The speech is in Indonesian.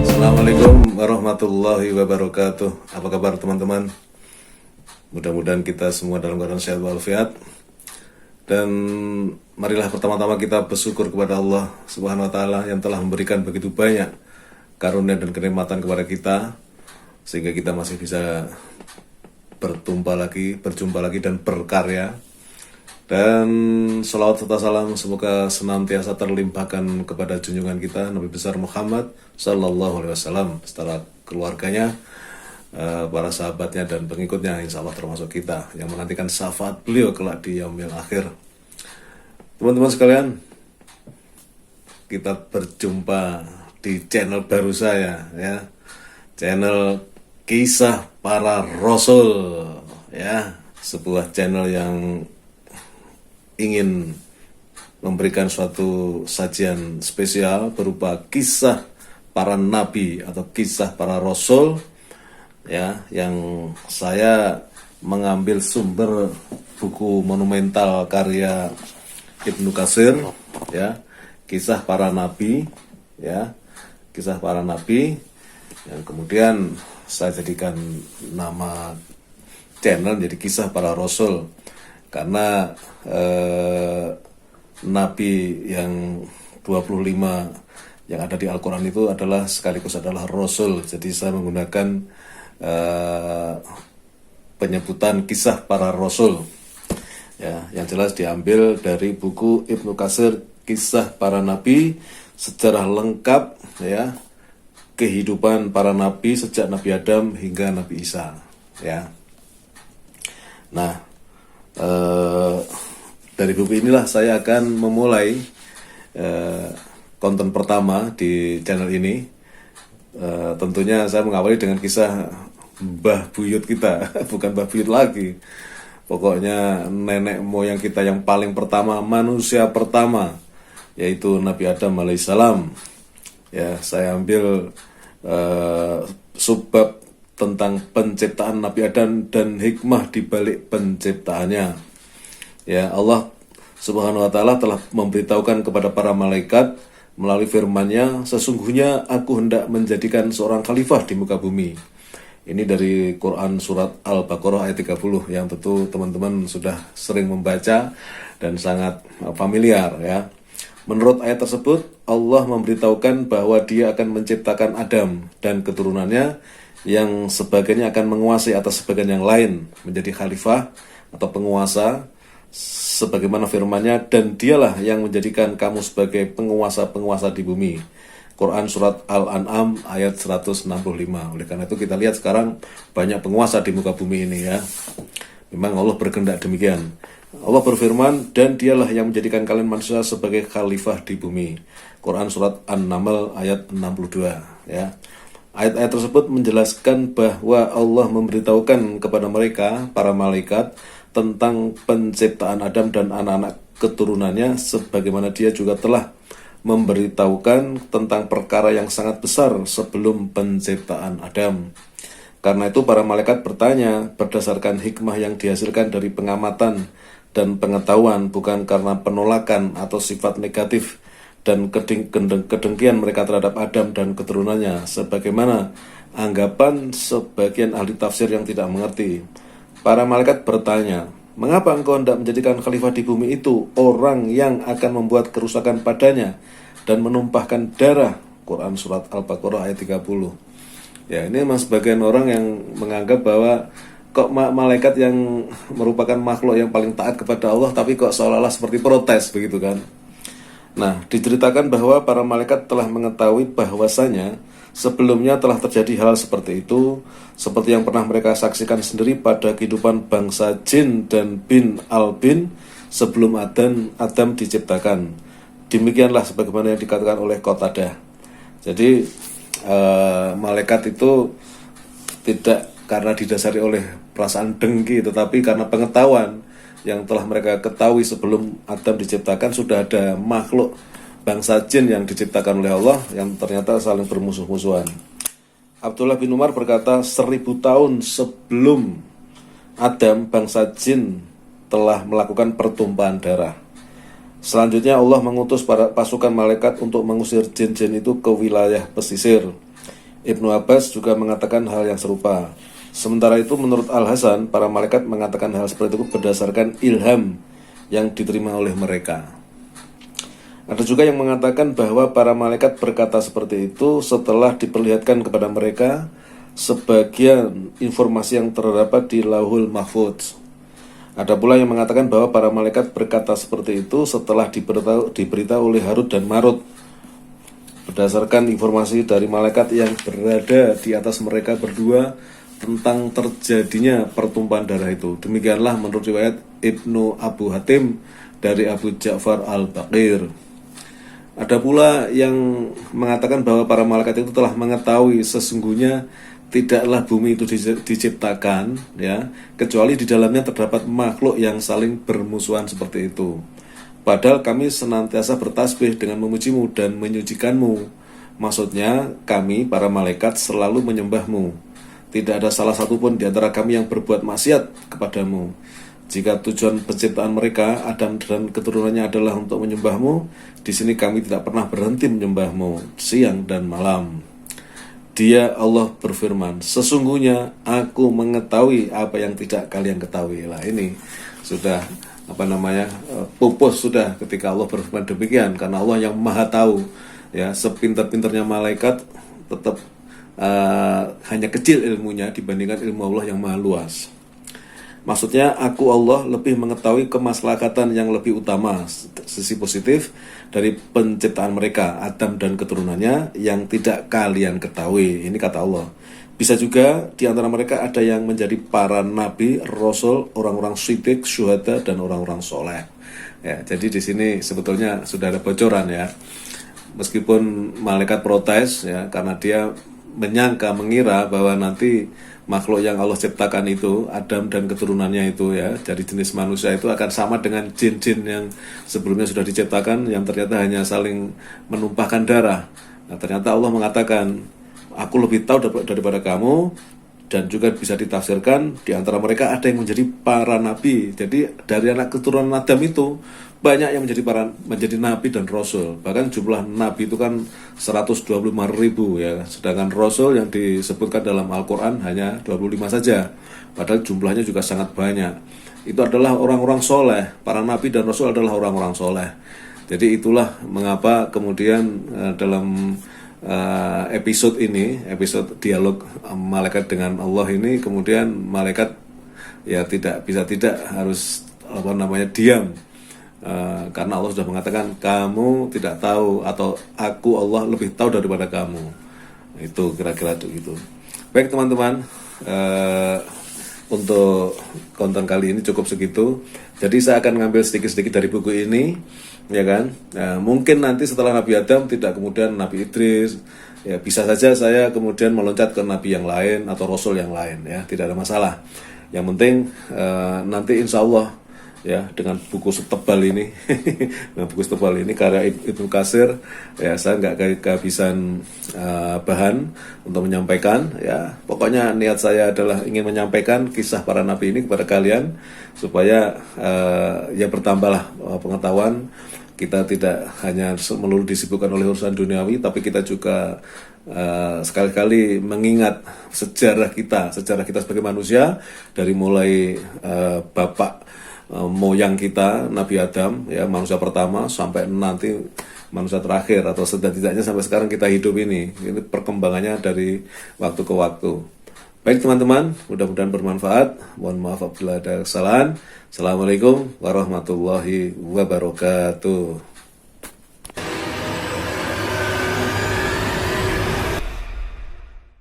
Assalamualaikum warahmatullahi wabarakatuh. Apa kabar teman-teman? Mudah-mudahan kita semua dalam keadaan sehat walafiat. Dan marilah pertama-tama kita bersyukur kepada Allah Subhanahu wa taala yang telah memberikan begitu banyak karunia dan kenikmatan kepada kita sehingga kita masih bisa berjumpa lagi dan berkarya. Dan salawat serta salam semoga senantiasa terlimpahkan kepada junjungan kita Nabi besar Muhammad Sallallahu Alaihi Wasallam setelah keluarganya, para sahabatnya dan pengikutnya, insya Allah termasuk kita yang menantikan syafaat beliau kelak di yaumil akhir. Teman-teman sekalian, kita berjumpa di channel baru saya, ya, channel Kisah Para Rasul, ya, sebuah channel yang ingin memberikan suatu sajian spesial berupa kisah para nabi atau kisah para rasul, ya, yang saya mengambil sumber buku monumental karya Ibnu Katsir, ya, kisah para nabi, ya, kisah para nabi, yang kemudian saya jadikan nama channel jadi Kisah Para Rasul. Karena Nabi yang 25 yang ada di Al-Quran itu adalah sekaligus adalah Rasul. Jadi saya menggunakan penyebutan Kisah Para Rasul, ya, yang jelas diambil dari buku Ibnu Katsir, Kisah Para Nabi, sejarah lengkap, ya, kehidupan para nabi sejak Nabi Adam hingga Nabi Isa, ya. Nah, dari buku inilah saya akan memulai konten pertama di channel ini. Tentunya saya mengawali dengan kisah Mbah Buyut kita, bukan Mbah Buyut lagi. Pokoknya nenek moyang kita yang paling pertama, manusia pertama, yaitu Nabi Adam alaihissalam. Ya, saya ambil subbab tentang penciptaan Nabi Adam dan hikmah di balik penciptaannya. Ya, Allah Subhanahu wa taala telah memberitahukan kepada para malaikat melalui firman-Nya, sesungguhnya aku hendak menjadikan seorang khalifah di muka bumi. Ini dari Quran surat Al-Baqarah ayat 30 yang tentu teman-teman sudah sering membaca dan sangat familiar, ya. Menurut ayat tersebut, Allah memberitahukan bahwa Dia akan menciptakan Adam dan keturunannya yang sebagiannya akan menguasai atas sebagian yang lain, menjadi khalifah atau penguasa sebagaimana firman-Nya, dan Dialah yang menjadikan kamu sebagai penguasa-penguasa di bumi. Quran surat Al-An'am ayat 165. Oleh karena itu kita lihat sekarang banyak penguasa di muka bumi ini, ya. Memang Allah berkehendak demikian. Allah berfirman, dan Dialah yang menjadikan kalian manusia sebagai khalifah di bumi. Quran surat An-Naml ayat 62, ya. Ayat-ayat tersebut menjelaskan bahwa Allah memberitahukan kepada mereka, para malaikat, tentang penciptaan Adam dan anak-anak keturunannya, sebagaimana Dia juga telah memberitahukan tentang perkara yang sangat besar sebelum penciptaan Adam. Karena itu para malaikat bertanya berdasarkan hikmah yang dihasilkan dari pengamatan dan pengetahuan, bukan karena penolakan atau sifat negatif dan kedengkian mereka terhadap Adam dan keturunannya, sebagaimana anggapan sebagian ahli tafsir yang tidak mengerti. Para malaikat bertanya, mengapa engkau hendak menjadikan khalifah di bumi itu orang yang akan membuat kerusakan padanya dan menumpahkan darah? Quran surat Al-Baqarah ayat 30. Ya, ini memang sebagian orang yang menganggap bahwa kok malaikat yang merupakan makhluk yang paling taat kepada Allah, tapi kok seolah-olah seperti protes begitu kan. Nah, diceritakan bahwa para malaikat telah mengetahui bahwasanya sebelumnya telah terjadi hal seperti itu, seperti yang pernah mereka saksikan sendiri pada kehidupan bangsa jin dan bin al-bin sebelum Adam diciptakan. Demikianlah sebagaimana yang dikatakan oleh Qatadah. Jadi malaikat itu tidak karena didasari oleh perasaan dengki, tetapi karena pengetahuan yang telah mereka ketahui sebelum Adam diciptakan, sudah ada makhluk bangsa jin yang diciptakan oleh Allah yang ternyata saling bermusuh-musuhan. Abdullah bin Umar berkata, 1000 tahun sebelum Adam, bangsa jin, telah melakukan pertumpahan darah. Selanjutnya Allah mengutus para pasukan malaikat untuk mengusir jin-jin itu ke wilayah pesisir. Ibnu Abbas juga mengatakan hal yang serupa. Sementara itu menurut Al-Hasan, para malaikat mengatakan hal seperti itu berdasarkan ilham yang diterima oleh mereka. Ada juga yang mengatakan bahwa para malaikat berkata seperti itu setelah diperlihatkan kepada mereka sebagian informasi yang terdapat di Lauhul Mahfudz. Ada pula yang mengatakan bahwa para malaikat berkata seperti itu setelah diberitahu oleh Harut dan Marut berdasarkan informasi dari malaikat yang berada di atas mereka berdua tentang terjadinya pertumpahan darah itu. Demikianlah menurut riwayat Ibnu Abu Hatim dari Abu Ja'far Al-Baqir. Ada pula yang mengatakan bahwa para malaikat itu telah mengetahui sesungguhnya tidaklah bumi itu diciptakan, ya, kecuali di dalamnya terdapat makhluk yang saling bermusuhan seperti itu. Padahal kami senantiasa bertasbih dengan memujimu dan menyucikanmu. Maksudnya kami para malaikat selalu menyembahmu. Tidak ada salah satu pun di antara kami yang berbuat maksiat kepadamu. Jika tujuan penciptaan mereka, Adam dan keturunannya adalah untuk menyembahmu, di sini kami tidak pernah berhenti menyembahmu siang dan malam. Dia Allah berfirman, sesungguhnya aku mengetahui apa yang tidak kalian ketahui. Lah ini sudah pupus sudah ketika Allah berfirman demikian, karena Allah yang maha tahu, ya, sepintar-pintarnya malaikat tetap hanya kecil ilmunya dibandingkan ilmu Allah yang maha luas. Maksudnya aku Allah lebih mengetahui kemaslahatan yang lebih utama, sisi positif dari penciptaan mereka, Adam dan keturunannya, yang tidak kalian ketahui. Ini kata Allah. Bisa juga di antara mereka ada yang menjadi para nabi, rasul, orang-orang siddiq, syuhada, dan orang-orang soleh. Ya, jadi di sini sebetulnya sudah ada bocoran, ya. Meskipun malaikat protes, ya, karena dia mengira bahwa nanti makhluk yang Allah ciptakan itu, Adam dan keturunannya itu, ya, dari jenis manusia itu akan sama dengan jin-jin yang sebelumnya sudah diciptakan, yang ternyata hanya saling menumpahkan darah. Nah, ternyata Allah mengatakan, aku lebih tahu daripada kamu, dan juga bisa ditafsirkan di antara mereka ada yang menjadi para nabi. Jadi dari anak keturunan Adam itu banyak yang menjadi nabi dan rasul. Bahkan jumlah nabi itu kan 125.000, ya. Sedangkan rasul yang disebutkan dalam Al-Qur'an hanya 25 saja. Padahal jumlahnya juga sangat banyak. Itu adalah orang-orang soleh. Para nabi dan rasul adalah orang-orang soleh. Jadi itulah mengapa kemudian dalam episode ini, episode dialog malaikat dengan Allah ini, kemudian malaikat ya tidak harus diam, karena Allah sudah mengatakan kamu tidak tahu atau aku Allah lebih tahu daripada kamu. Itu kira-kira itu. Baik teman-teman, untuk konten kali ini cukup segitu. Jadi saya akan ngambil sedikit-sedikit dari buku ini, ya kan. Nah, mungkin nanti setelah Nabi Adam tidak kemudian Nabi Idris, ya bisa saja saya kemudian meloncat ke Nabi yang lain atau Rasul yang lain, ya tidak ada masalah. Yang penting nanti insya Allah, ya, dengan buku setebal ini dengan buku setebal ini karya Ibnu Katsir, ya, saya nggak kehabisan bahan untuk menyampaikan, ya. Pokoknya niat saya adalah ingin menyampaikan kisah para nabi ini kepada kalian supaya ya bertambahlah pengetahuan kita, tidak hanya melulu disibukkan oleh urusan duniawi, tapi kita juga sekali-kali mengingat sejarah kita sebagai manusia, dari mulai bapak moyang kita Nabi Adam, ya, manusia pertama, sampai nanti manusia terakhir atau setidaknya sampai sekarang kita hidup ini perkembangannya dari waktu ke waktu. Baik teman-teman, mudah-mudahan bermanfaat. Mohon maaf apabila ada kesalahan. Assalamualaikum warahmatullahi wabarakatuh.